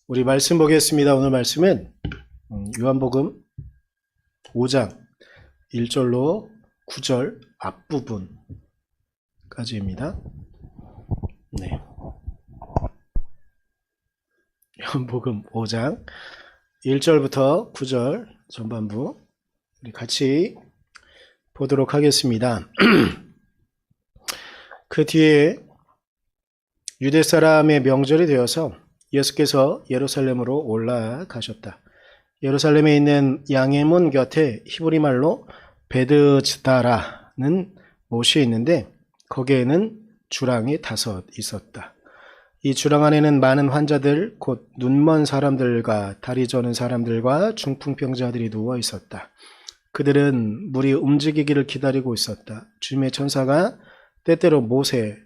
우리 말씀 보겠습니다. 오늘 말씀은 요한복음 5장 1절로 9절 앞부분까지입니다. 네. 요한복음 5장 1절부터 9절 전반부 우리 같이 보도록 하겠습니다. 그 뒤에 유대 사람의 명절이 되어서 예수께서 예루살렘으로 올라가셨다. 예루살렘에 있는 양의 문 곁에 히브리 말로 베드스다라는 못이 있는데 거기에는 주랑이 5 있었다. 이 주랑 안에는 많은 환자들, 곧 눈먼 사람들과 다리 저는 사람들과 중풍병자들이 누워 있었다. 그들은 물이 움직이기를 기다리고 있었다. 주님의 천사가 때때로 못에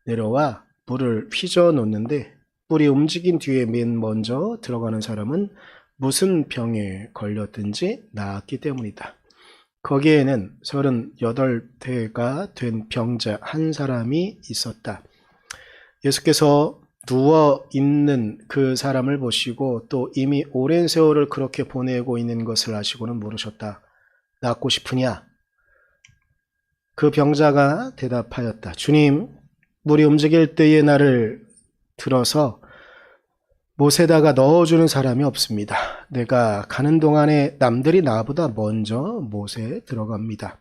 내려와 물을 휘저 놓는데 뿔이 움직인 뒤에 맨 먼저 들어가는 사람은 무슨 병에 걸렸든지 나았기 때문이다. 거기에는 38대가 된 병자 한 사람이 있었다. 예수께서 누워있는 그 사람을 보시고 또 이미 오랜 세월을 그렇게 보내고 있는 것을 아시고는 물으셨다. 낫고 싶으냐? 그 병자가 대답하였다. 주님, 물이 움직일 때에 나를 들어서 못에다가 넣어주는 사람이 없습니다. 내가 가는 동안에 남들이 나보다 먼저 못에 들어갑니다.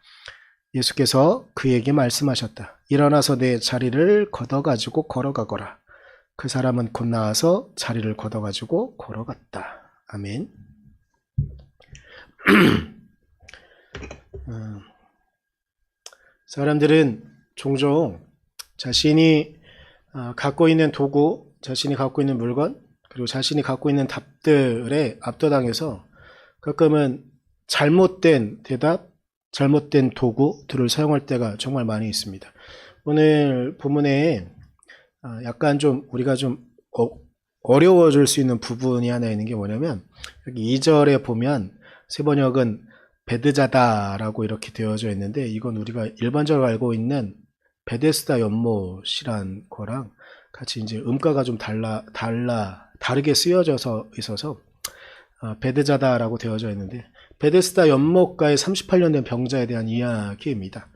예수께서 그에게 말씀하셨다. 일어나서 내 자리를 걷어가지고 걸어가거라. 그 사람은 곧 나와서 자리를 걷어가지고 걸어갔다. 아멘. 사람들은 종종 자신이 갖고 있는 도구, 자신이 갖고 있는 물건, 그리고 자신이 갖고 있는 답들에 압도당해서 가끔은 잘못된 대답, 잘못된 도구들을 사용할 때가 정말 많이 있습니다. 오늘 본문에 약간 좀 우리가 좀 어려워질 수 있는 부분이 하나 있는 게 뭐냐면 여기 2절에 보면 세번역은 베드자다라고 이렇게 되어져 있는데 이건 우리가 일반적으로 알고 있는 베데스다 연못이란 거랑 같이 이제 음가가 좀 다르게 쓰여져서 있어서 베드자다라고 되어져 있는데 베데스다 연못가에 38년 된 병자에 대한 이야기입니다.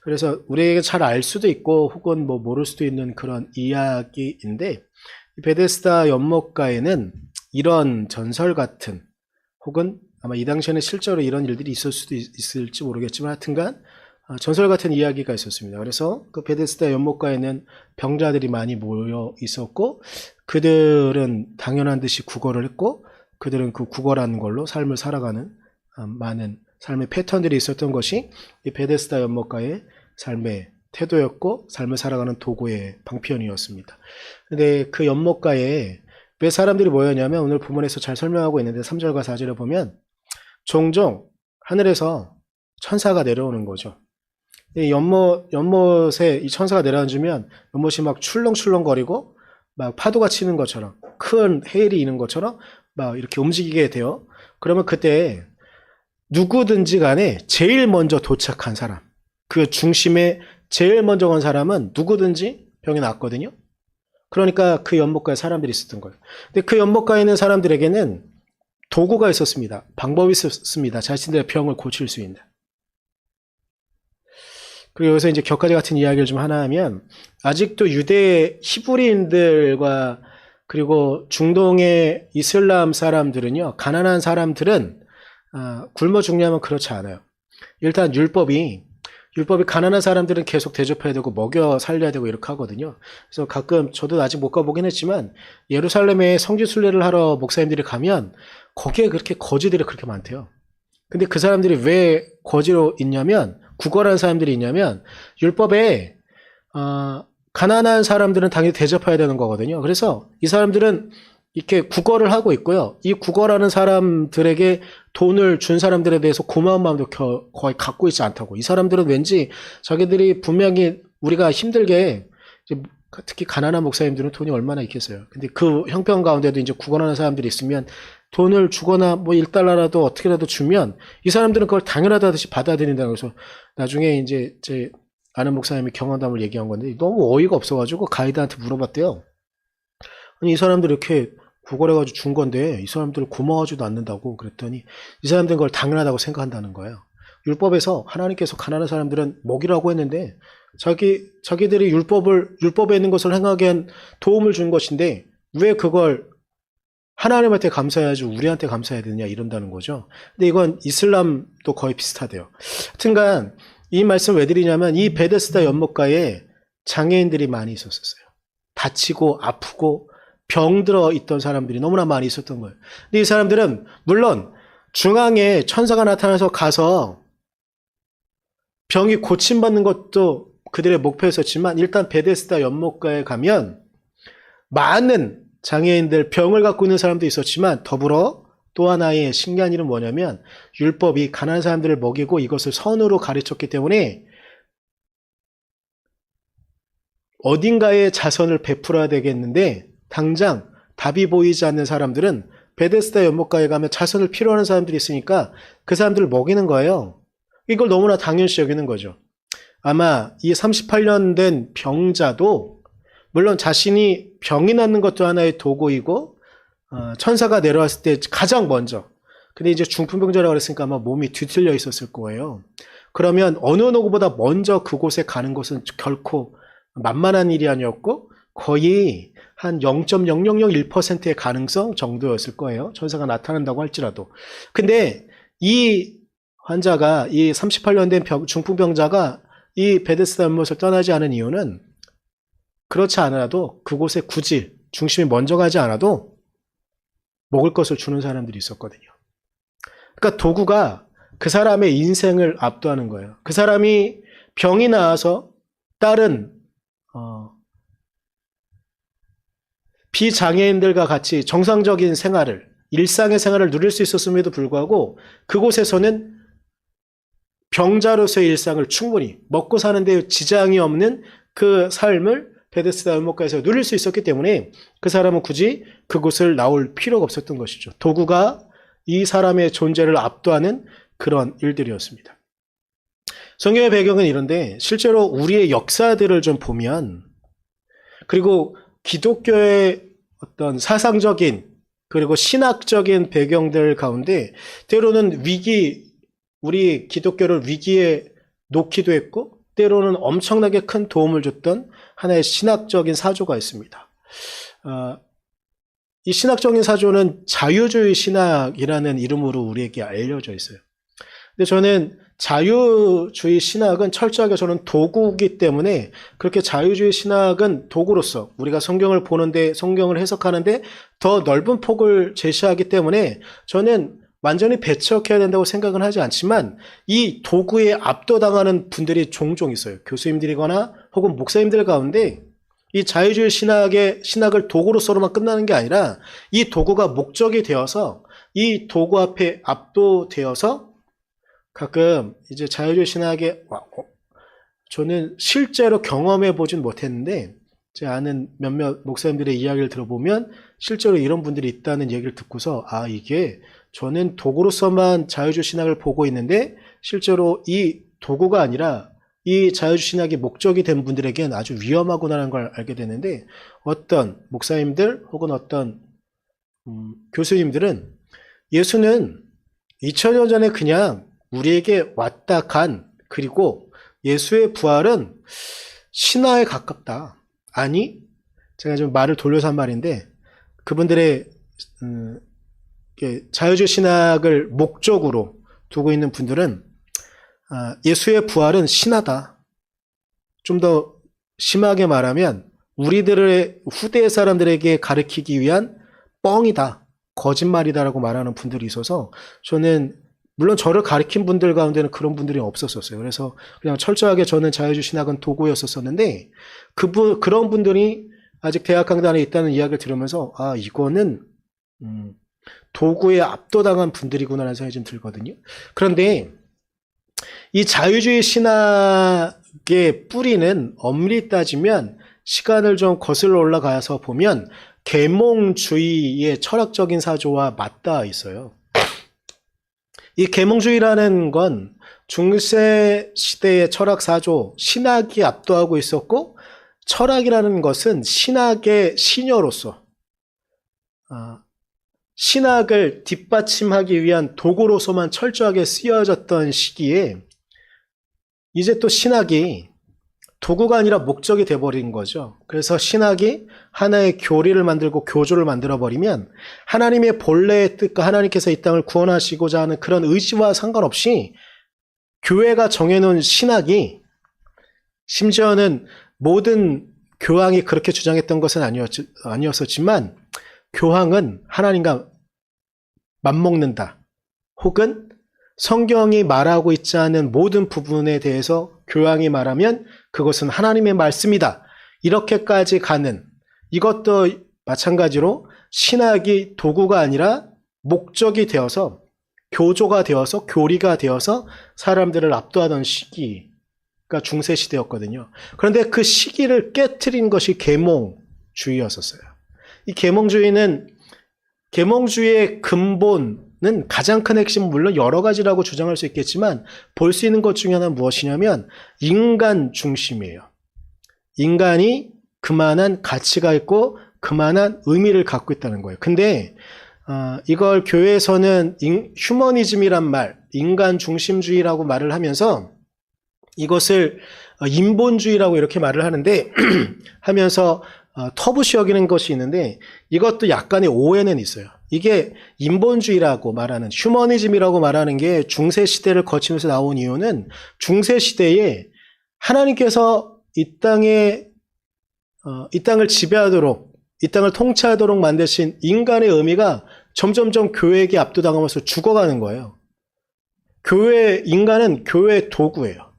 그래서 우리에게 잘 알 수도 있고 혹은 뭐 모를 수도 있는 그런 이야기인데 베데스다 연못가에는 이런 전설 같은 혹은 아마 이 당시에는 실제로 이런 일들이 있을 수도 있을지 모르겠지만 하여튼간 전설 같은 이야기가 있었습니다. 그래서 그 베데스다 연못가에는 병자들이 많이 모여 있었고 그들은 당연한 듯이 구걸을 했고 그들은 그 구걸하는 걸로 삶을 살아가는 많은 삶의 패턴들이 있었던 것이 이 베데스다 연못가의 삶의 태도였고 삶을 살아가는 도구의 방편이었습니다. 근데 그 연못가에 왜 사람들이 모였냐면 오늘 본문에서 잘 설명하고 있는데 3절과 4절에 보면 종종 하늘에서 천사가 내려오는 거죠. 이 연못에 이 천사가 내려앉으면 연못이 막 출렁출렁거리고 막 파도가 치는 것처럼 큰 해일이 있는 것처럼 막 이렇게 움직이게 돼요. 그러면 그때 누구든지 간에 제일 먼저 도착한 사람, 그 중심에 제일 먼저 간 사람은 누구든지 병이 낫거든요. 그러니까 그 연못가에 사람들이 있었던 거예요. 근데 그 연못가에 있는 사람들에게는 도구가 있었습니다. 방법이 있었습니다. 자신들의 병을 고칠 수 있는. 그리고 여기서 이제 격가지 같은 이야기를 좀 하나 하면 아직도 유대 히브리인들과 그리고 중동의 이슬람 사람들은요, 가난한 사람들은 굶어 죽냐면 그렇지 않아요. 일단 율법이 가난한 사람들은 계속 대접해야 되고 먹여 살려야 되고 이렇게 하거든요. 그래서 가끔 저도 아직 못 가보긴 했지만 예루살렘에 성지 순례를 하러 목사님들이 가면 거기에 그렇게 거지들이 그렇게 많대요. 근데 그 사람들이 왜 거지로 있냐면 구걸한 사람들이 있냐면 율법에 가난한 사람들은 당연히 대접해야 되는 거거든요. 그래서 이 사람들은 이렇게 구걸을 하고 있고요. 이 구걸하는 사람들에게 돈을 준 사람들에 대해서 고마운 마음도 거의 갖고 있지 않다고. 이 사람들은 왠지 자기들이 분명히 우리가 힘들게 특히 가난한 목사님들은 돈이 얼마나 있겠어요. 근데 그 형편 가운데도 이제 구걸하는 사람들이 있으면 돈을 주거나 뭐 1달러라도 어떻게라도 주면 이 사람들은 그걸 당연하다듯이 받아들인다. 그래서 나중에 이제 제 아는 목사님이 경험담을 얘기한 건데 너무 어이가 없어가지고 가이드한테 물어봤대요. 아니 이 사람들 이렇게 구걸해가지고 준 건데 이 사람들을 고마워하지도 않는다고 그랬더니 이 사람들은 그걸 당연하다고 생각한다는 거예요. 율법에서 하나님께서 가난한 사람들은 먹이라고 했는데 자기들이 율법에 있는 것을 행하기엔 도움을 준 것인데 왜 그걸 하나님한테 감사해야지 우리한테 감사해야 되느냐 이런다는 거죠. 근데 이건 이슬람도 거의 비슷하대요. 하여튼간 이 말씀 왜 드리냐면 이 베데스다 연못가에 장애인들이 많이 있었어요. 다치고 아프고 병들어 있던 사람들이 너무나 많이 있었던 거예요. 근데 이 사람들은 물론 중앙에 천사가 나타나서 가서 병이 고침받는 것도 그들의 목표였었지만 일단 베데스다 연못가에 가면 많은 장애인들, 병을 갖고 있는 사람도 있었지만 더불어 또 하나의 신기한 일은 뭐냐면 율법이 가난한 사람들을 먹이고 이것을 선으로 가르쳤기 때문에 어딘가에 자선을 베풀어야 되겠는데 당장 답이 보이지 않는 사람들은 베데스다 연못가에 가면 자선을 필요하는 사람들이 있으니까 그 사람들을 먹이는 거예요. 이걸 너무나 당연시 여기는 거죠. 아마 이 38년 된 병자도 물론 자신이 병이 낫는 것도 하나의 도구이고 천사가 내려왔을 때 가장 먼저 근데 이제 중풍병자라고 그랬으니까 아마 몸이 뒤틀려 있었을 거예요. 그러면 어느 누구보다 먼저 그곳에 가는 것은 결코 만만한 일이 아니었고 거의 한 0.0001%의 가능성 정도였을 거예요. 천사가 나타난다고 할지라도. 근데 이 환자가 이 38년 된 중풍병자가 이 베데스다 연못을 떠나지 않은 이유는 그렇지 않아도 그곳에 굳이 중심이 먼저 가지 않아도 먹을 것을 주는 사람들이 있었거든요. 그러니까 도구가 그 사람의 인생을 압도하는 거예요. 그 사람이 병이 나와서 다른 비장애인들과 같이 정상적인 생활을 일상의 생활을 누릴 수 있었음에도 불구하고 그곳에서는 병자로서의 일상을 충분히 먹고 사는 데 지장이 없는 그 삶을 베데스다 연못가에서 누릴 수 있었기 때문에 그 사람은 굳이 그곳을 나올 필요가 없었던 것이죠. 도구가 이 사람의 존재를 압도하는 그런 일들이었습니다. 성경의 배경은 이런데 실제로 우리의 역사들을 좀 보면 그리고 기독교의 어떤 사상적인 그리고 신학적인 배경들 가운데 때로는 우리 기독교를 위기에 놓기도 했고 때로는 엄청나게 큰 도움을 줬던 하나의 신학적인 사조가 있습니다. 이 신학적인 사조는 자유주의 신학이라는 이름으로 우리에게 알려져 있어요. 근데 저는 자유주의 신학은 철저하게 저는 도구이기 때문에 그렇게 자유주의 신학은 도구로서 우리가 성경을 보는데 성경을 해석하는데 더 넓은 폭을 제시하기 때문에 저는 완전히 배척해야 된다고 생각은 하지 않지만 이 도구에 압도당하는 분들이 종종 있어요. 교수님들이거나 혹은 목사님들 가운데 이 자유주의 신학을 도구로서로만 끝나는 게 아니라 이 도구가 목적이 되어서 이 도구 앞에 압도되어서 가끔 이제 자유주의 신학에 저는 실제로 경험해 보진 못했는데 제 아는 몇몇 목사님들의 이야기를 들어보면 실제로 이런 분들이 있다는 얘기를 듣고서 이게 저는 도구로서만 자유주의 신학을 보고 있는데 실제로 이 도구가 아니라 이 자유주의 신학이 목적이 된 분들에게는 아주 위험하구나라는 걸 알게 되는데 어떤 목사님들 혹은 어떤 교수님들은 예수는 2000년 전에 그냥 우리에게 왔다 간 그리고 예수의 부활은 신화에 가깝다. 아니 제가 좀 말을 돌려서 한 말인데 그분들의 자유주의 신학을 목적으로 두고 있는 분들은 예수의 부활은 신화다. 좀 더 심하게 말하면 우리들의 후대 사람들에게 가르치기 위한 뻥이다. 거짓말이다라고 말하는 분들이 있어서 저는 물론 저를 가르친 분들 가운데는 그런 분들이 없었어요. 그래서 그냥 철저하게 저는 자유주의 신학은 도구였었는데 그런 분들이 아직 대학 강단에 있다는 이야기를 들으면서 이거는 도구에 압도당한 분들이구나라는 생각이 좀 들거든요. 그런데 이 자유주의 신학의 뿌리는 엄밀히 따지면 시간을 좀 거슬러 올라가서 보면 계몽주의의 철학적인 사조와 맞닿아 있어요. 이 계몽주의라는 건 중세 시대의 철학 사조, 신학이 압도하고 있었고 철학이라는 것은 신학의 시녀로서 신학을 뒷받침하기 위한 도구로서만 철저하게 쓰여졌던 시기에 이제 또 신학이 도구가 아니라 목적이 돼버린 거죠. 그래서 신학이 하나의 교리를 만들고 교조를 만들어버리면 하나님의 본래의 뜻과 하나님께서 이 땅을 구원하시고자 하는 그런 의지와 상관없이 교회가 정해놓은 신학이, 심지어는 모든 교황이 그렇게 주장했던 것은 아니었었지만 교황은 하나님과 맞먹는다, 혹은 성경이 말하고 있지 않은 모든 부분에 대해서 교황이 말하면 그것은 하나님의 말씀이다, 이렇게까지 가는, 이것도 마찬가지로 신학이 도구가 아니라 목적이 되어서, 교조가 되어서, 교리가 되어서 사람들을 압도하던 시기가 중세시대였거든요. 그런데 그 시기를 깨트린 것이 계몽주의였었어요. 이 계몽주의의 근본은 가장 큰 핵심은 물론 여러 가지라고 주장할 수 있겠지만 볼 수 있는 것 중에 하나는 무엇이냐면 인간 중심이에요. 인간이 그만한 가치가 있고 그만한 의미를 갖고 있다는 거예요. 근데 이걸 교회에서는 휴머니즘이란 말, 인간 중심주의라고 말을 하면서 이것을 인본주의라고 이렇게 말을 하는데 하면서 터부시 여기는 것이 있는데 이것도 약간의 오해는 있어요. 이게 인본주의라고 말하는, 휴머니즘이라고 말하는 게 중세시대를 거치면서 나온 이유는 중세시대에 하나님께서 이 땅을 지배하도록, 이 땅을 통치하도록 만드신 인간의 의미가 점점점 교회에게 압도당하면서 죽어가는 거예요. 인간은 교회의 도구예요.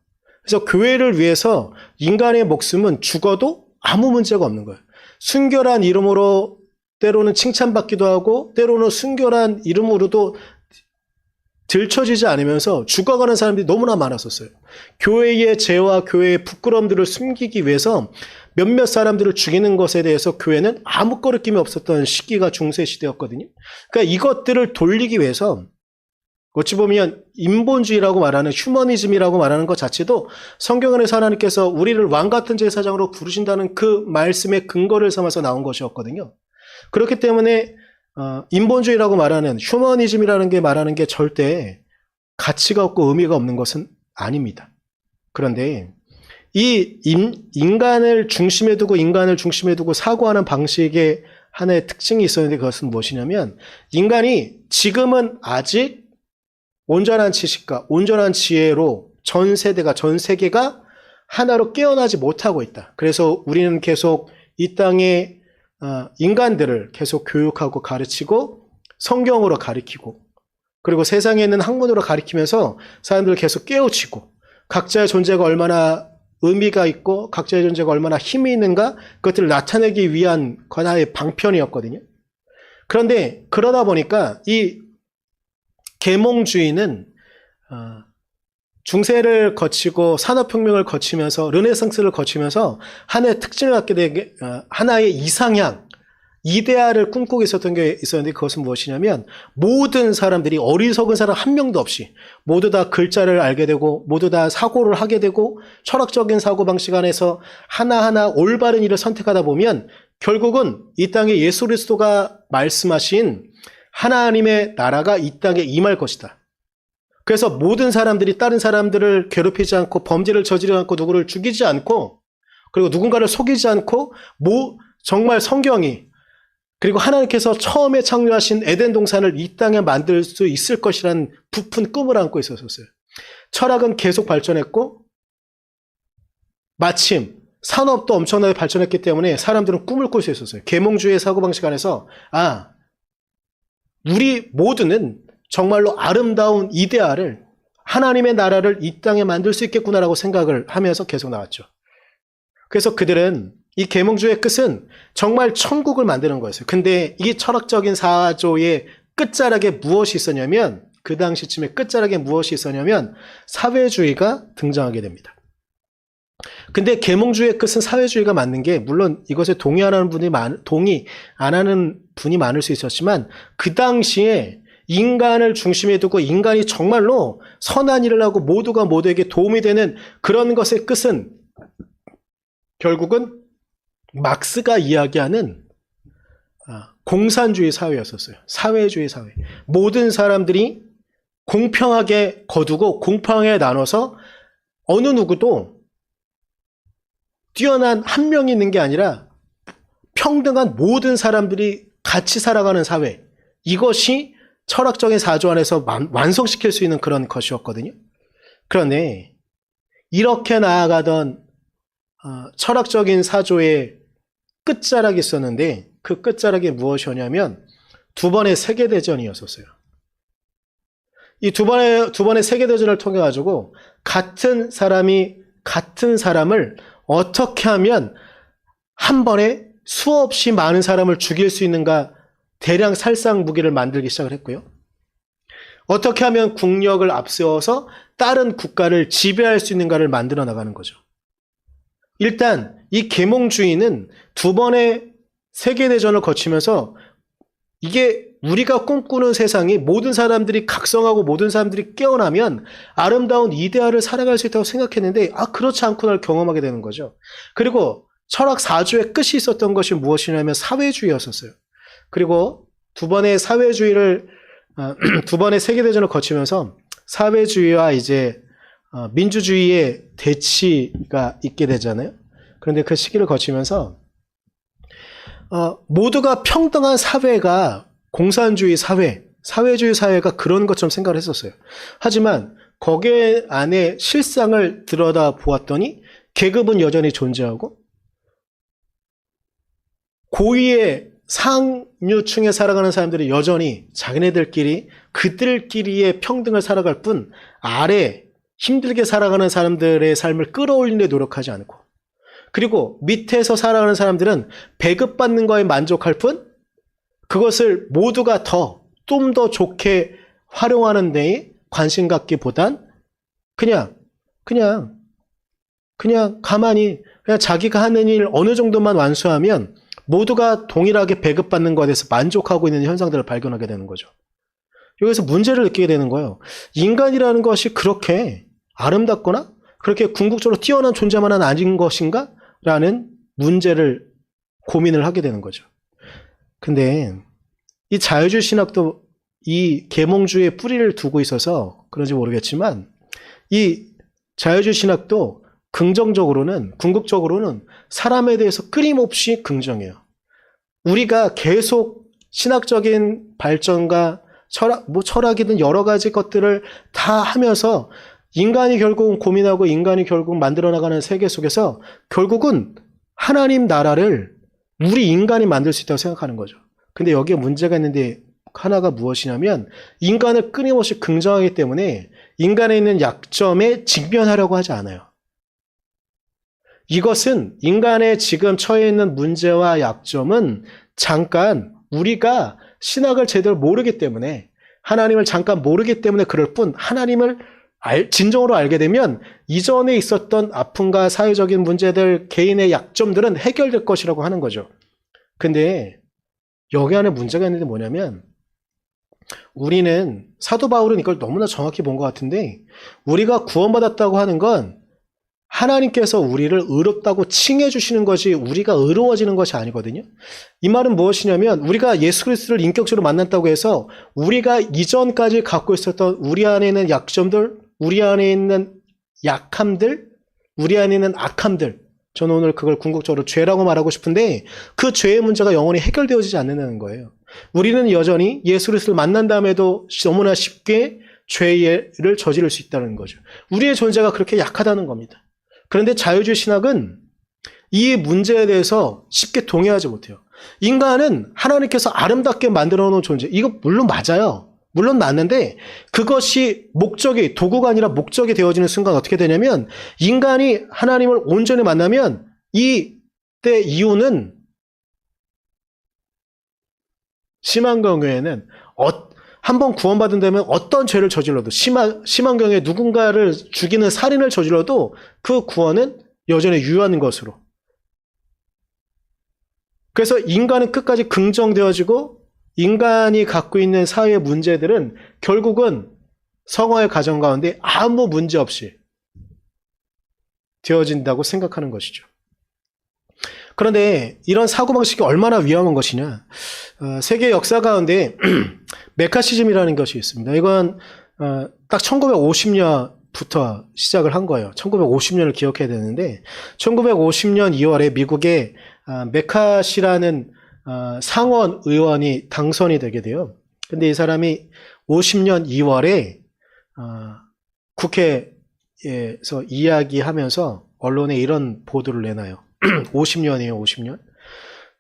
그래서 교회를 위해서 인간의 목숨은 죽어도 아무 문제가 없는 거예요. 순결한 이름으로 때로는 칭찬받기도 하고 때로는 순결한 이름으로도 들춰지지 않으면서 죽어가는 사람들이 너무나 많았었어요. 교회의 죄와 교회의 부끄러움들을 숨기기 위해서 몇몇 사람들을 죽이는 것에 대해서 교회는 아무 거리낌이 없었던 시기가 중세시대였거든요. 그러니까 이것들을 돌리기 위해서 어찌 보면 인본주의라고 말하는, 휴머니즘이라고 말하는 것 자체도 성경 안에서 하나님께서 우리를 왕같은 제사장으로 부르신다는 그 말씀의 근거를 삼아서 나온 것이었거든요. 그렇기 때문에 인본주의라고 말하는, 휴머니즘이라는 게 말하는 게 절대 가치가 없고 의미가 없는 것은 아닙니다. 그런데 이 인간을 중심에 두고 사고하는 방식의 하나의 특징이 있었는데 그것은 무엇이냐면 인간이 지금은 아직 온전한 지식과 온전한 지혜로 전 세계가 하나로 깨어나지 못하고 있다. 그래서 우리는 계속 이 땅의 인간들을 계속 교육하고 가르치고 성경으로 가르치고 그리고 세상에 있는 학문으로 가르치면서 사람들을 계속 깨우치고 각자의 존재가 얼마나 의미가 있고 각자의 존재가 얼마나 힘이 있는가 그것들을 나타내기 위한 하나의 방편이었거든요. 그런데 그러다 보니까 이 계몽주의는 중세를 거치고 산업혁명을 거치면서 르네상스를 거치면서 하나의 특징을 갖게 되게 하나의 이상향, 이데아를 꿈꾸고 있었던 게 있었는데 그것은 무엇이냐면 모든 사람들이 어리석은 사람 한 명도 없이 모두 다 글자를 알게 되고 모두 다 사고를 하게 되고 철학적인 사고방식 안에서 하나하나 올바른 일을 선택하다 보면 결국은 이 땅에 예수 그리스도가 말씀하신 하나님의 나라가 이 땅에 임할 것이다. 그래서 모든 사람들이 다른 사람들을 괴롭히지 않고 범죄를 저지르지 않고 누구를 죽이지 않고 그리고 누군가를 속이지 않고 정말 성경이 그리고 하나님께서 처음에 창조하신 에덴 동산을 이 땅에 만들 수 있을 것이라는 부푼 꿈을 안고 있었어요. 철학은 계속 발전했고 마침 산업도 엄청나게 발전했기 때문에 사람들은 꿈을 꿀 수 있었어요. 계몽주의의 사고방식 안에서 우리 모두는 정말로 아름다운 이데아를 하나님의 나라를 이 땅에 만들 수 있겠구나라고 생각을 하면서 계속 나왔죠. 그래서 그들은 이 계몽주의의 끝은 정말 천국을 만드는 거였어요. 근데 이 철학적인 사조의 끝자락에 무엇이 있었냐면 그 당시쯤에 끝자락에 무엇이 있었냐면 사회주의가 등장하게 됩니다. 근데 계몽주의의 끝은 사회주의가 맞는 게 물론 이것에 동의 안 하는 분이 많을 수 있었지만 그 당시에 인간을 중심에 두고 인간이 정말로 선한 일을 하고 모두가 모두에게 도움이 되는 그런 것의 끝은 결국은 막스가 이야기하는 공산주의 사회였었어요. 사회주의 사회. 모든 사람들이 공평하게 거두고 공평하게 나눠서 어느 누구도 뛰어난 한 명이 있는 게 아니라 평등한 모든 사람들이 같이 살아가는 사회. 이것이 철학적인 사조 안에서 완성시킬 수 있는 그런 것이었거든요. 그런데 이렇게 나아가던 철학적인 사조의 끝자락이 있었는데 그 끝자락이 무엇이었냐면 두 번의 세계대전이었었어요. 이 두 번의 세계대전을 통해 가지고 같은 사람이 같은 사람을 어떻게 하면 한 번에 수없이 많은 사람을 죽일 수 있는가 대량 살상 무기를 만들기 시작을 했고요. 어떻게 하면 국력을 앞세워서 다른 국가를 지배할 수 있는가를 만들어 나가는 거죠. 일단 이 계몽주의는 두 번의 세계대전을 거치면서 이게 우리가 꿈꾸는 세상이 모든 사람들이 각성하고 모든 사람들이 깨어나면 아름다운 이데알을 살아갈 수 있다고 생각했는데 그렇지 않구나를 경험하게 되는 거죠. 그리고 철학 사조의 끝이 있었던 것이 무엇이냐면 사회주의였었어요. 그리고 두 번의 사회주의를 두 번의 세계대전을 거치면서 사회주의와 이제 민주주의의 대치가 있게 되잖아요. 그런데 그 시기를 거치면서 모두가 평등한 사회가 공산주의 사회, 사회주의 사회가 그런 것처럼 생각을 했었어요. 하지만 거기에 안에 실상을 들여다 보았더니 계급은 여전히 존재하고 고위의 상류층에 살아가는 사람들이 여전히 자기네들끼리 그들끼리의 평등을 살아갈 뿐 아래 힘들게 살아가는 사람들의 삶을 끌어올리는 데 노력하지 않고 그리고 밑에서 살아가는 사람들은 배급받는 거에 만족할 뿐 그것을 모두가 좀 더 좋게 활용하는 데에 관심 갖기보단 그냥 가만히 그냥 자기가 하는 일 어느 정도만 완수하면 모두가 동일하게 배급받는 것에 대해서 만족하고 있는 현상들을 발견하게 되는 거죠. 여기서 문제를 느끼게 되는 거예요. 인간이라는 것이 그렇게 아름답거나 그렇게 궁극적으로 뛰어난 존재만은 아닌 것인가? 라는 문제를 고민을 하게 되는 거죠. 근데 이 자유주의 신학도 이 계몽주의의 뿌리를 두고 있어서 그런지 모르겠지만 이 자유주의 신학도 궁극적으로는 사람에 대해서 끊임없이 긍정해요. 우리가 계속 신학적인 발전과 철학이든 여러 가지 것들을 다 하면서 인간이 결국은 고민하고 인간이 결국 만들어 나가는 세계 속에서 결국은 하나님 나라를 우리 인간이 만들 수 있다고 생각하는 거죠. 근데 여기에 문제가 있는데 하나가 무엇이냐면 인간을 끊임없이 긍정하기 때문에 인간에 있는 약점에 직면하려고 하지 않아요. 이것은 인간의 지금 처해 있는 문제와 약점은 잠깐 우리가 신학을 제대로 모르기 때문에 하나님을 잠깐 모르기 때문에 그럴 뿐 하나님을 진정으로 알게 되면 이전에 있었던 아픔과 사회적인 문제들, 개인의 약점들은 해결될 것이라고 하는 거죠. 근데 여기 안에 문제가 있는데 뭐냐면 우리는 사도 바울은 이걸 너무나 정확히 본 것 같은데 우리가 구원받았다고 하는 건 하나님께서 우리를 의롭다고 칭해 주시는 것이 우리가 의로워지는 것이 아니거든요. 이 말은 무엇이냐면 우리가 예수 그리스도를 인격적으로 만났다고 해서 우리가 이전까지 갖고 있었던 우리 안에 있는 약점들, 우리 안에 있는 약함들, 우리 안에 있는 악함들, 저는 오늘 그걸 궁극적으로 죄라고 말하고 싶은데 그 죄의 문제가 영원히 해결되어지지 않는다는 거예요. 우리는 여전히 예수 그리스도를 만난 다음에도 너무나 쉽게 죄를 저지를 수 있다는 거죠. 우리의 존재가 그렇게 약하다는 겁니다. 그런데 자유주의 신학은 이 문제에 대해서 쉽게 동의하지 못해요. 인간은 하나님께서 아름답게 만들어 놓은 존재. 이거 물론 맞아요. 물론 맞는데 그것이 목적이 도구가 아니라 목적이 되어지는 순간 어떻게 되냐면 인간이 하나님을 온전히 만나면 이때 이유는 심한 경우에는 한번 구원받은다면 어떤 죄를 저질러도 심한 경우에 누군가를 죽이는 살인을 저질러도 그 구원은 여전히 유효한 것으로. 그래서 인간은 끝까지 긍정되어지고 인간이 갖고 있는 사회의 문제들은 결국은 성화의 가정 가운데 아무 문제 없이 되어진다고 생각하는 것이죠. 그런데 이런 사고방식이 얼마나 위험한 것이냐. 세계 역사 가운데 메카시즘이라는 것이 있습니다. 이건 딱 1950년부터 시작을 한 거예요. 1950년을 기억해야 되는데 1950년 2월에 미국의 메카시라는 상원 의원이 당선이 되게 돼요. 근데 이 사람이 50년 2월에 국회에서 이야기하면서 언론에 이런 보도를 내놔요. 50년이에요, 50년.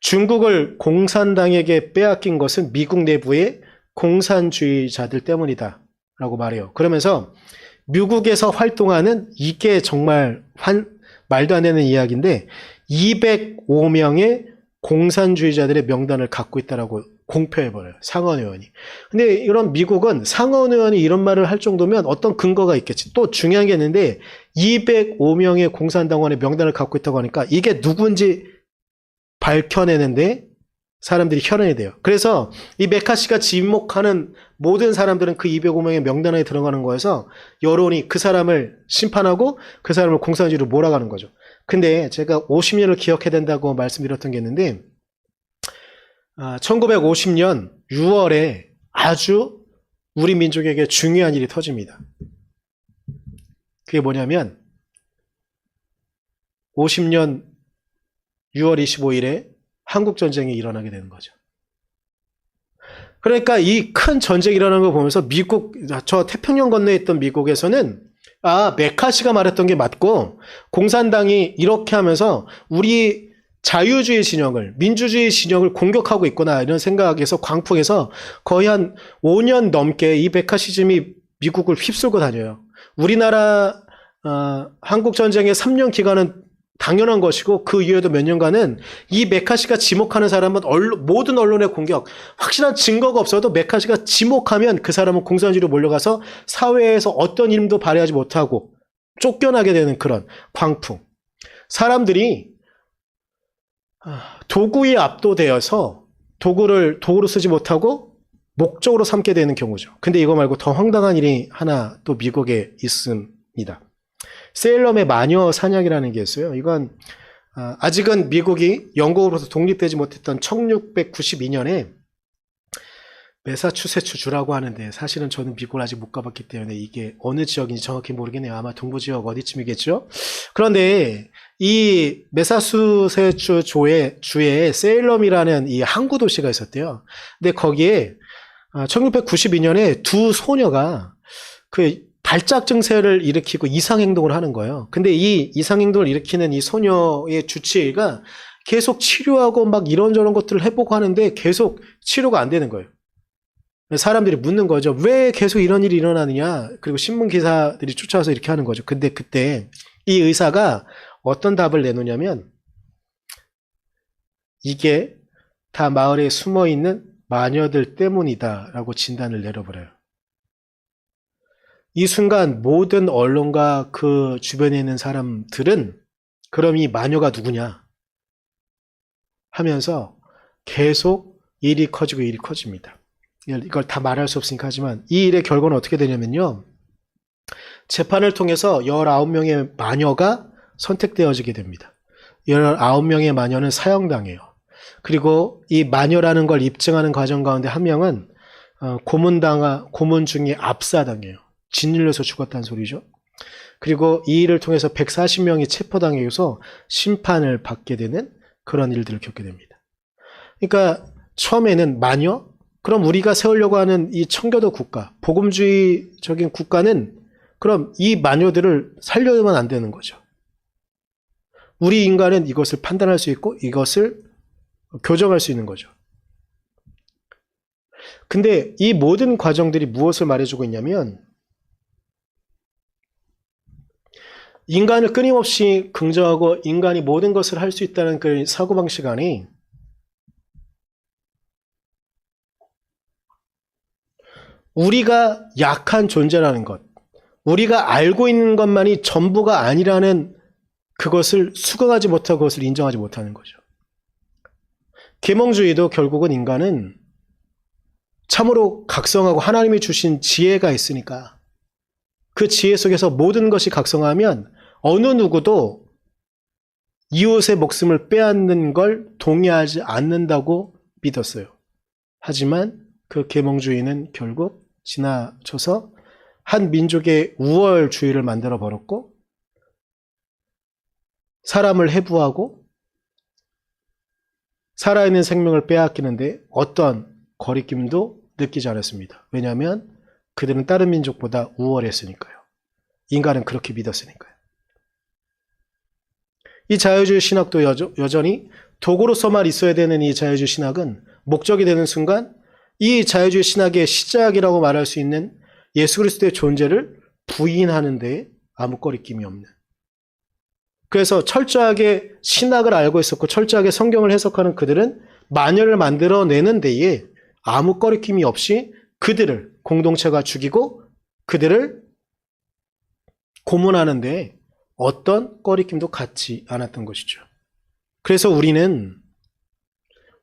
중국을 공산당에게 빼앗긴 것은 미국 내부의 공산주의자들 때문이다 라고 말해요. 그러면서 미국에서 활동하는, 이게 정말 말도 안 되는 이야기인데 205명의 공산주의자들의 명단을 갖고 있다라고 공표해버려요. 상원의원이. 근데 이런 미국은 상원의원이 이런 말을 할 정도면 어떤 근거가 있겠지. 또 중요한 게 있는데 205명의 공산당원의 명단을 갖고 있다고 하니까 이게 누군지 밝혀내는데 사람들이 혈안이 돼요. 그래서 이 메카시가 지목하는 모든 사람들은 그 205명의 명단에 들어가는 거여서 여론이 그 사람을 심판하고 그 사람을 공산주의로 몰아가는 거죠. 근데 제가 50년을 기억해야 된다고 말씀드렸던 게 있는데 1950년 6월에 아주 우리 민족에게 중요한 일이 터집니다. 그게 뭐냐면 50년 6월 25일에 한국전쟁이 일어나게 되는 거죠. 그러니까 이 큰 전쟁이 일어나는 걸 보면서 저 태평양 건너에 있던 미국에서는 메카시가 말했던 게 맞고 공산당이 이렇게 하면서 우리 자유주의 진영을, 민주주의 진영을 공격하고 있구나 이런 생각에서 광풍에서 거의 한 5년 넘게 이 메카시즘이 미국을 휩쓸고 다녀요. 우리나라 한국전쟁의 3년 기간은 당연한 것이고 그 이후에도 몇 년간은 이 메카시가 지목하는 사람은 모든 언론의 공격, 확실한 증거가 없어도 메카시가 지목하면 그 사람은 공산주의로 몰려가서 사회에서 어떤 힘도 발휘하지 못하고 쫓겨나게 되는 그런 광풍. 사람들이 도구에 압도되어서 도구로 쓰지 못하고 목적으로 삼게 되는 경우죠. 근데 이거 말고 더 황당한 일이 하나 또 미국에 있습니다. 세일럼의 마녀 사냥이라는 게 있어요. 이건 아직은 미국이 영국으로부터 독립되지 못했던 1692년에 매사추세츠 주라고 하는데 사실은 저는 미국을 아직 못 가봤기 때문에 이게 어느 지역인지 정확히 모르겠네요. 아마 동부 지역 어디쯤이겠죠. 그런데 이 매사추세츠 주에 세일럼이라는 이 항구 도시가 있었대요. 근데 거기에 1692년에 두 소녀가 그 발작 증세를 일으키고 이상행동을 하는 거예요. 근데 이 이상행동을 일으키는 이 소녀의 주치의가 계속 치료하고 막 이런저런 것들을 해보고 하는데 계속 치료가 안 되는 거예요. 사람들이 묻는 거죠. 왜 계속 이런 일이 일어나느냐. 그리고 신문 기사들이 쫓아와서 이렇게 하는 거죠. 근데 그때 이 의사가 어떤 답을 내놓냐면 이게 다 마을에 숨어있는 마녀들 때문이다 라고 진단을 내려버려요. 이 순간 모든 언론과 그 주변에 있는 사람들은 그럼 이 마녀가 누구냐 하면서 계속 일이 커지고 일이 커집니다. 이걸 다 말할 수 없으니까 하지만 이 일의 결과는 어떻게 되냐면요. 재판을 통해서 19명의 마녀가 선택되어지게 됩니다. 19명의 마녀는 사형당해요. 그리고 이 마녀라는 걸 입증하는 과정 가운데 한 명은 고문 중에 압사당해요. 짓눌려서 죽었다는 소리죠. 그리고 이 일을 통해서 140명이 체포당해서 심판을 받게 되는 그런 일들을 겪게 됩니다. 그러니까 처음에는 마녀? 그럼 우리가 세우려고 하는 이 청교도 국가, 복음주의적인 국가는 그럼 이 마녀들을 살려야만 안 되는 거죠. 우리 인간은 이것을 판단할 수 있고 이것을 교정할 수 있는 거죠. 근데 이 모든 과정들이 무엇을 말해주고 있냐면 인간을 끊임없이 긍정하고 인간이 모든 것을 할 수 있다는 그 사고방식 안에 우리가 약한 존재라는 것, 우리가 알고 있는 것만이 전부가 아니라는 그것을 수긍하지 못하고 그것을 인정하지 못하는 거죠. 계몽주의도 결국은 인간은 참으로 각성하고 하나님이 주신 지혜가 있으니까 그 지혜 속에서 모든 것이 각성하면 어느 누구도 이웃의 목숨을 빼앗는 걸 동의하지 않는다고 믿었어요. 하지만 그 계몽주의는 결국 지나쳐서 한 민족의 우월주의를 만들어 버렸고 사람을 해부하고 살아있는 생명을 빼앗기는데 어떤 거리낌도 느끼지 않았습니다. 왜냐하면 그들은 다른 민족보다 우월했으니까요. 인간은 그렇게 믿었으니까요. 이 자유주의 신학도 여전히 도구로서만 있어야 되는 이 자유주의 신학은 목적이 되는 순간 이 자유주의 신학의 시작이라고 말할 수 있는 예수 그리스도의 존재를 부인하는 데 아무 거리낌이 없는, 그래서 철저하게 신학을 알고 있었고 철저하게 성경을 해석하는 그들은 마녀를 만들어내는 데에 아무 거리낌이 없이 그들을 공동체가 죽이고 그들을 고문하는 데 어떤 꺼리낌도 갖지 않았던 것이죠. 그래서 우리는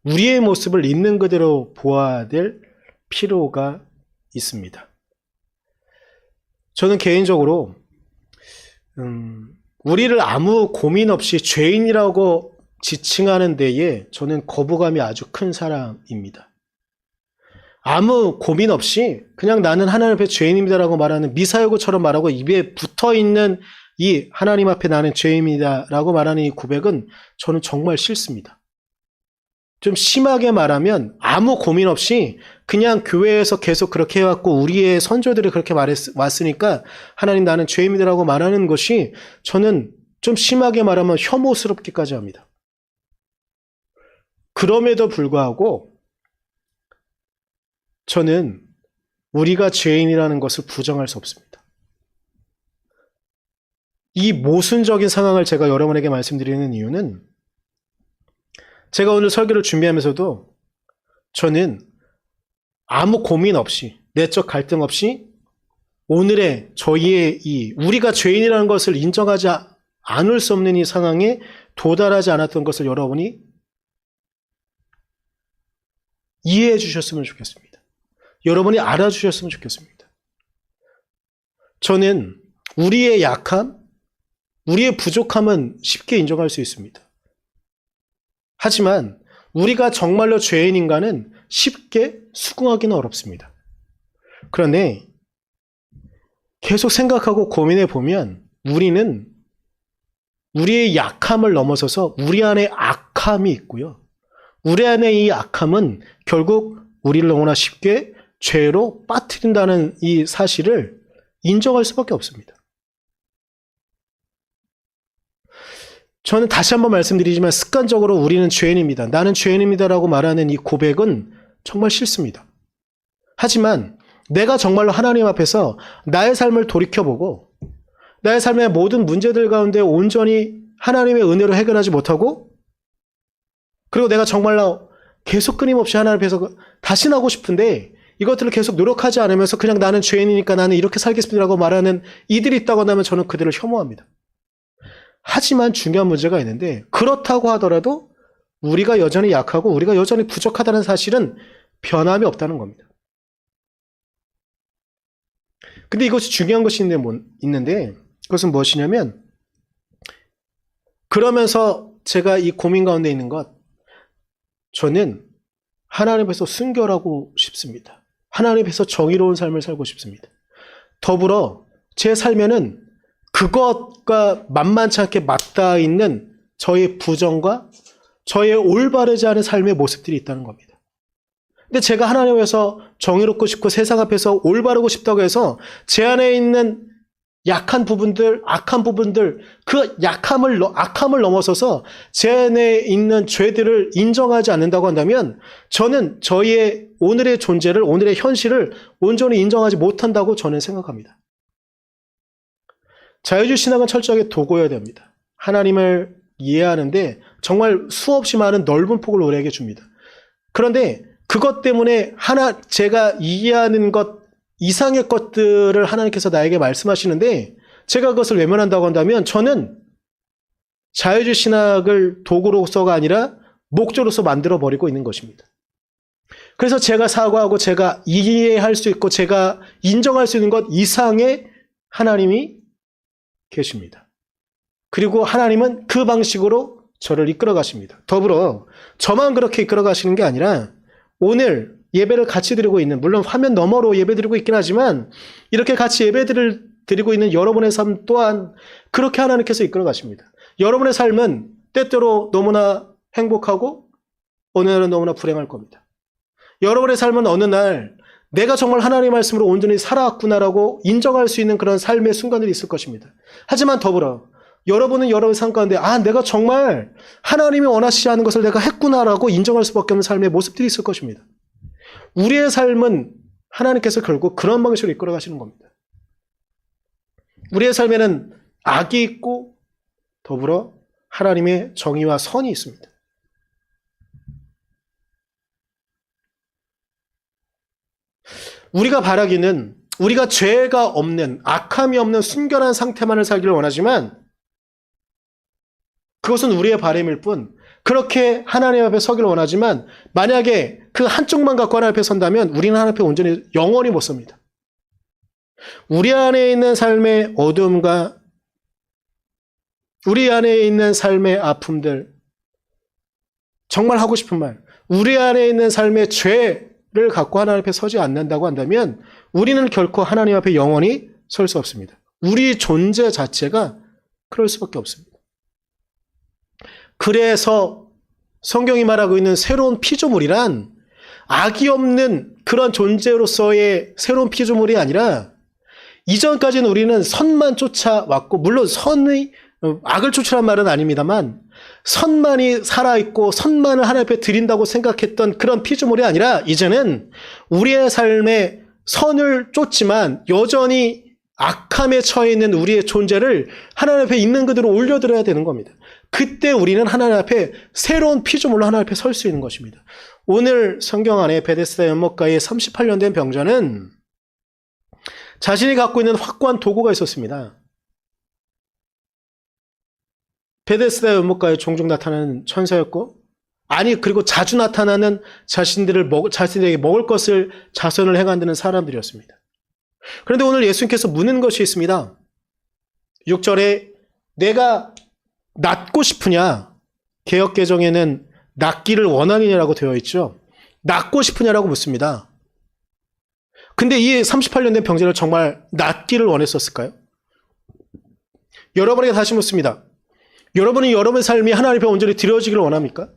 우리의 모습을 있는 그대로 보아야 될 필요가 있습니다. 저는 개인적으로 우리를 아무 고민 없이 죄인이라고 지칭하는 데에 저는 거부감이 아주 큰 사람입니다. 아무 고민 없이 그냥 나는 하나님 앞에 죄인입니다라고 말하는 미사여구처럼 말하고 입에 붙어있는 이 하나님 앞에 나는 죄인입니다라고 말하는 이 고백은 저는 정말 싫습니다. 좀 심하게 말하면 아무 고민 없이 그냥 교회에서 계속 그렇게 해왔고 우리의 선조들이 그렇게 말해왔으니까 하나님 나는 죄인입니다라고 말하는 것이 저는 좀 심하게 말하면 혐오스럽기까지 합니다. 그럼에도 불구하고 저는 우리가 죄인이라는 것을 부정할 수 없습니다. 이 모순적인 상황을 제가 여러분에게 말씀드리는 이유는 제가 오늘 설교를 준비하면서도 저는 아무 고민 없이 내적 갈등 없이 오늘의 저희의 이 우리가 죄인이라는 것을 인정하지 않을 수 없는 이 상황에 도달하지 않았던 것을 여러분이 이해해 주셨으면 좋겠습니다. 여러분이 알아주셨으면 좋겠습니다. 저는 우리의 약함, 우리의 부족함은 쉽게 인정할 수 있습니다. 하지만 우리가 정말로 죄인인가는 쉽게 수긍하기는 어렵습니다. 그런데 계속 생각하고 고민해 보면 우리는 우리의 약함을 넘어서서 우리 안에 악함이 있고요. 우리 안에 이 악함은 결국 우리를 너무나 쉽게 죄로 빠뜨린다는 이 사실을 인정할 수밖에 없습니다. 저는 다시 한번 말씀드리지만 습관적으로 우리는 죄인입니다. 나는 죄인입니다라고 말하는 이 고백은 정말 싫습니다. 하지만 내가 정말로 하나님 앞에서 나의 삶을 돌이켜보고 나의 삶의 모든 문제들 가운데 온전히 하나님의 은혜로 해결하지 못하고 그리고 내가 정말로 계속 끊임없이 하나님 앞에서 다신하고 싶은데 이것들을 계속 노력하지 않으면서 그냥 나는 죄인이니까 나는 이렇게 살겠습니다라고 말하는 이들이 있다고 한다면 저는 그들을 혐오합니다. 하지만 중요한 문제가 있는데 그렇다고 하더라도 우리가 여전히 약하고 우리가 여전히 부족하다는 사실은 변함이 없다는 겁니다. 근데 이것이 중요한 것이 있는데 그것은 무엇이냐면 그러면서 제가 이 고민 가운데 있는 것 저는 하나님 앞에서 순결하고 싶습니다. 하나님 앞에서 정의로운 삶을 살고 싶습니다. 더불어 제 삶에는 그것과 만만치 않게 맞닿아 있는 저의 부정과 저의 올바르지 않은 삶의 모습들이 있다는 겁니다. 근데 제가 하나님 앞에서 정의롭고 싶고 세상 앞에서 올바르고 싶다고 해서 제 안에 있는 약한 부분들, 악한 부분들, 그 악함을 넘어서서 제 안에 있는 죄들을 인정하지 않는다고 한다면 저는 저희의 오늘의 존재를, 오늘의 현실을 온전히 인정하지 못한다고 저는 생각합니다. 자유주의 신학은 철저하게 도구여야 됩니다. 하나님을 이해하는데 정말 수없이 많은 넓은 폭을 우리에게 줍니다. 그런데 그것 때문에 제가 이해하는 것 이상의 것들을 하나님께서 나에게 말씀하시는데 제가 그것을 외면한다고 한다면 저는 자유주의 신학을 도구로서가 아니라 목적으로서 만들어버리고 있는 것입니다. 그래서 제가 사과하고 제가 이해할 수 있고 제가 인정할 수 있는 것 이상의 하나님이 계십니다. 그리고 하나님은 그 방식으로 저를 이끌어 가십니다. 더불어 저만 그렇게 이끌어 가시는 게 아니라 오늘 예배를 같이 드리고 있는, 물론 화면 너머로 예배 드리고 있긴 하지만 이렇게 같이 예배를 드리고 있는 여러분의 삶 또한 그렇게 하나님께서 이끌어 가십니다. 여러분의 삶은 때때로 너무나 행복하고 어느 날은 너무나 불행할 겁니다. 여러분의 삶은 어느 날 내가 정말 하나님의 말씀으로 온전히 살아왔구나라고 인정할 수 있는 그런 삶의 순간들이 있을 것입니다. 하지만 더불어 여러분은 여러분의 삶 가운데 내가 정말 하나님이 원하시지 않은 것을 내가 했구나라고 인정할 수밖에 없는 삶의 모습들이 있을 것입니다. 우리의 삶은 하나님께서 결국 그런 방식으로 이끌어 가시는 겁니다. 우리의 삶에는 악이 있고 더불어 하나님의 정의와 선이 있습니다. 우리가 바라기는 우리가 죄가 없는, 악함이 없는 순결한 상태만을 살기를 원하지만 그것은 우리의 바람일 뿐, 그렇게 하나님 앞에 서기를 원하지만 만약에 그 한쪽만 갖고 하나님 앞에 선다면 우리는 하나님 앞에 온전히 영원히 못 섭니다. 우리 안에 있는 삶의 어둠과 우리 안에 있는 삶의 아픔들, 정말 하고 싶은 말, 우리 안에 있는 삶의 죄를 갖고 하나님 앞에 서지 않는다고 한다면 우리는 결코 하나님 앞에 영원히 설 수 없습니다. 우리 존재 자체가 그럴 수밖에 없습니다. 그래서 성경이 말하고 있는 새로운 피조물이란 악이 없는 그런 존재로서의 새로운 피조물이 아니라 이전까지는 우리는 선만 쫓아왔고, 물론 악을 쫓으란 말은 아닙니다만 선만이 살아있고 선만을 하나님 앞에 드린다고 생각했던 그런 피조물이 아니라 이제는 우리의 삶에 선을 쫓지만 여전히 악함에 처해 있는 우리의 존재를 하나님 앞에 있는 그대로 올려드려야 되는 겁니다. 그때 우리는 하나님 앞에 새로운 피조물로 하나님 앞에 설 수 있는 것입니다. 오늘 성경 안에 베데스다 연못가에 38년 된 병자는 자신이 갖고 있는 확고한 도구가 있었습니다. 베데스다 연못가에 종종 나타나는 천사였고, 그리고 자주 나타나는 자신들에게 먹을 것을 자선을 행한다는 사람들이었습니다. 그런데 오늘 예수님께서 묻는 것이 있습니다. 6절에 내가 낫고 싶으냐? 개역개정에는 낫기를 원하느냐라고 되어 있죠. 낫고 싶으냐라고 묻습니다. 근데 이 38년 된 병자를 정말 낫기를 원했었을까요? 여러분에게 다시 묻습니다. 여러분이 여러분의 삶이 하나님 앞에 온전히 드려지기를 원합니까?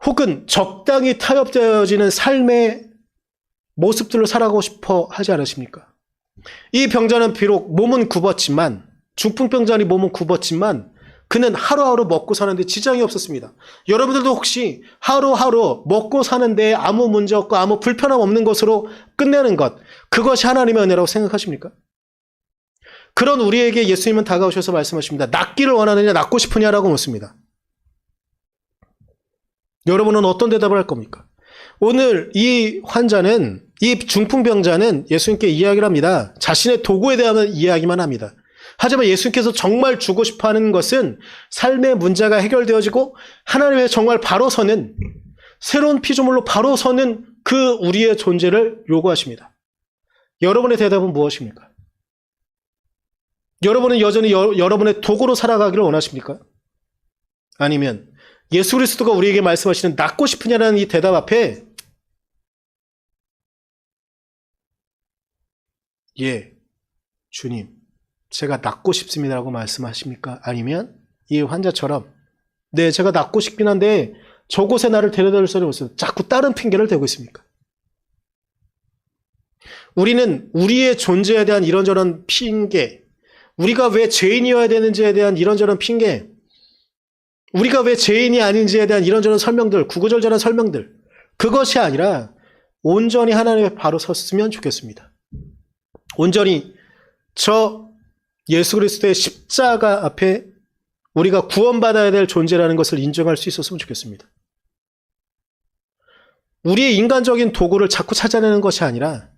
혹은 적당히 타협되어지는 삶의 모습들을 살아가고 싶어 하지 않으십니까? 이 병자는 비록 몸은 굽었지만, 중풍병자니 몸은 굽었지만 그는 하루하루 먹고 사는데 지장이 없었습니다. 여러분들도 혹시 하루하루 먹고 사는데 아무 문제 없고 아무 불편함 없는 것으로 끝내는 것, 그것이 하나님의 은혜라고 생각하십니까? 그런 우리에게 예수님은 다가오셔서 말씀하십니다. 낫기를 원하느냐, 낫고 싶으냐라고 묻습니다. 여러분은 어떤 대답을 할 겁니까? 오늘 이 환자는, 이 중풍병자는 예수님께 이야기를 합니다. 자신의 도구에 대한 이야기만 합니다. 하지만 예수님께서 정말 주고 싶어하는 것은 삶의 문제가 해결되어지고 하나님의 정말 바로 서는, 새로운 피조물로 바로 서는 그 우리의 존재를 요구하십니다. 여러분의 대답은 무엇입니까? 여러분은 여전히 여러분의 도구로 살아가기를 원하십니까? 아니면 예수 그리스도가 우리에게 말씀하시는 낫고 싶으냐라는 이 대답 앞에 예, 주님, 제가 낫고 싶습니다라고 말씀하십니까? 아니면 이 환자처럼 네, 제가 낫고 싶긴 한데 저곳에 나를 데려다 줄 사람이 없어요. 자꾸 다른 핑계를 대고 있습니까? 우리는 우리의 존재에 대한 이런저런 핑계, 우리가 왜 죄인이어야 되는지에 대한 이런저런 핑계, 우리가 왜 죄인이 아닌지에 대한 이런저런 설명들, 구구절절한 설명들, 그것이 아니라 온전히 하나님의 바로 섰으면 좋겠습니다. 온전히 저 예수 그리스도의 십자가 앞에 우리가 구원받아야 될 존재라는 것을 인정할 수 있었으면 좋겠습니다. 우리의 인간적인 도구를 자꾸 찾아내는 것이 아니라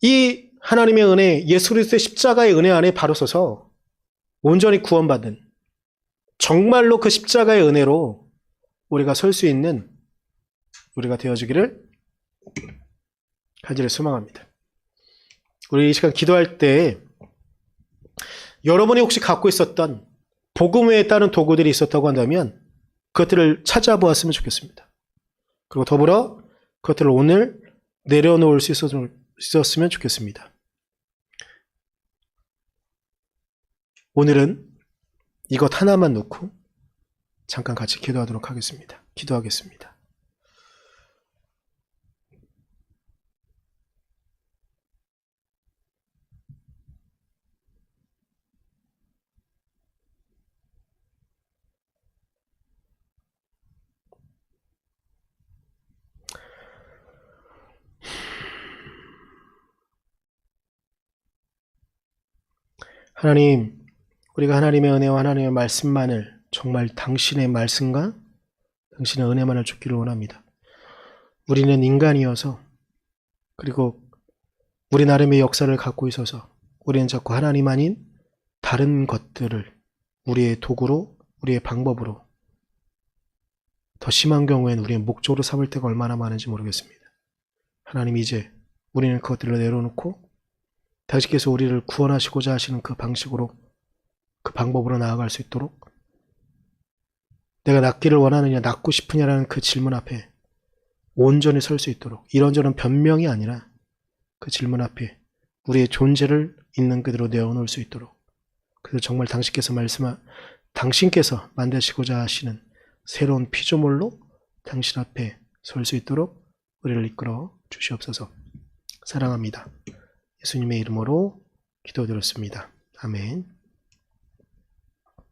이 하나님의 은혜, 예수 그리스도의 십자가의 은혜 안에 바로 서서 온전히 구원받은, 정말로 그 십자가의 은혜로 우리가 설 수 있는 우리가 되어주기를 간절히 소망합니다. 우리 이 시간 기도할 때 여러분이 혹시 갖고 있었던 복음 외에 다른 도구들이 있었다고 한다면 그것들을 찾아보았으면 좋겠습니다. 그리고 더불어 그것들을 오늘 내려놓을 수 있었으면 좋겠습니다. 오늘은 이것 하나만 놓고 잠깐 같이 기도하도록 하겠습니다. 기도하겠습니다. 하나님, 우리가 하나님의 은혜와 하나님의 말씀만을 정말 당신의 말씀과 당신의 은혜만을 줍기를 원합니다. 우리는 인간이어서 그리고 우리 나름의 역사를 갖고 있어서 우리는 자꾸 하나님 아닌 다른 것들을 우리의 도구로 우리의 방법으로 더 심한 경우에는 우리의 목적으로 삼을 때가 얼마나 많은지 모르겠습니다. 하나님 이제 우리는 그것들을 내려놓고 당신께서 우리를 구원하시고자 하시는 그 방식으로 그 방법으로 나아갈 수 있도록 내가 낫기를 원하느냐 낫고 싶으냐라는 그 질문 앞에 온전히 설 수 있도록 이런저런 변명이 아니라 그 질문 앞에 우리의 존재를 있는 그대로 내어놓을 수 있도록 그래서 정말 당신께서 만드시고자 하시는 새로운 피조물로 당신 앞에 설 수 있도록 우리를 이끌어 주시옵소서. 사랑합니다. 예수님의 이름으로 기도드렸습니다. 아멘.